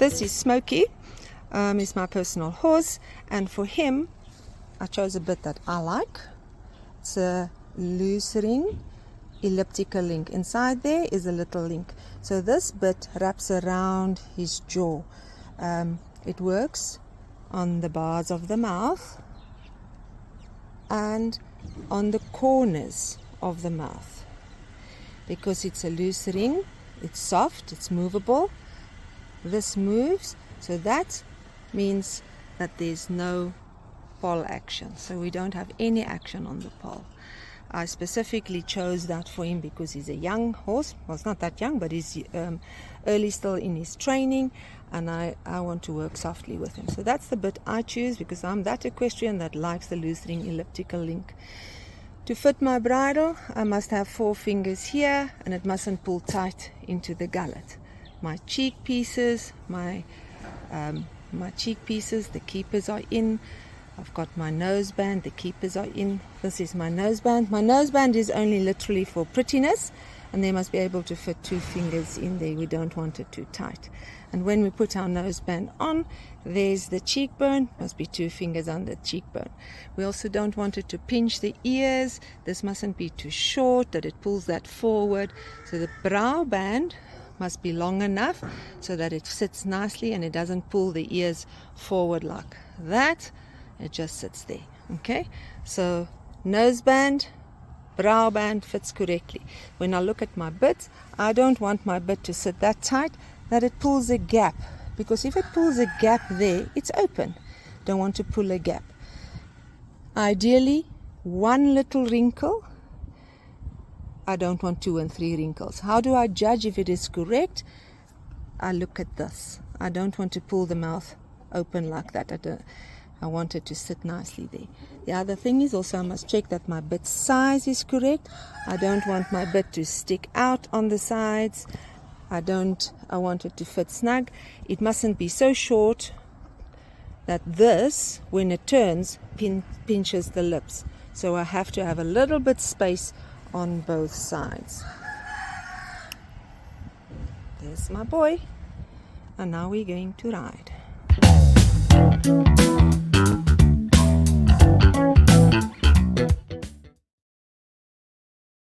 this is Smokey. He's my personal horse, and for him I chose a bit that I like. It's a loose ring elliptical link. Inside there is a little link, so this bit wraps around his jaw. It works on the bars of the mouth and on the corners of the mouth. Because it's a loose ring, it's soft, it's movable. This moves, so that means that there's no pole action. So we don't have any action on the pole. I specifically chose that for him because he's a young horse. Well, it's not that young, but he's early still in his training, and I want to work softly with him. So that's the bit I choose because I'm that equestrian that likes the loose ring elliptical link. To fit my bridle, I must have 4 fingers here, and it mustn't pull tight into the gullet. My cheek pieces, the keepers are in. I've got my noseband, the keepers are in. This is my noseband. My noseband is only literally for prettiness, and they must be able to fit 2 fingers in there. We don't want it too tight. And when we put our noseband on, there's the cheekbone, must be 2 fingers on the cheekbone. We also don't want it to pinch the ears. This mustn't be too short that it pulls that forward. So the brow band must be long enough so that it sits nicely and it doesn't pull the ears forward like that. It just sits there. Okay, so noseband, brow band fits correctly. When I look at my bit, I don't want my bit to sit that tight that it pulls a gap, because if it pulls a gap there, it's open. Don't want to pull a gap. Ideally 1 little wrinkle. I don't want 2 and 3 wrinkles. How do I judge if it is correct? I look at this. I don't want to pull the mouth open like that. I want it to sit nicely there. The other thing is also I must check that my bit size is correct. I don't want my bit to stick out on the sides. I want it to fit snug. It mustn't be so short that this, when it turns, pinches the lips. So I have to have a little bit space on both sides. There's my boy, and now we're going to ride.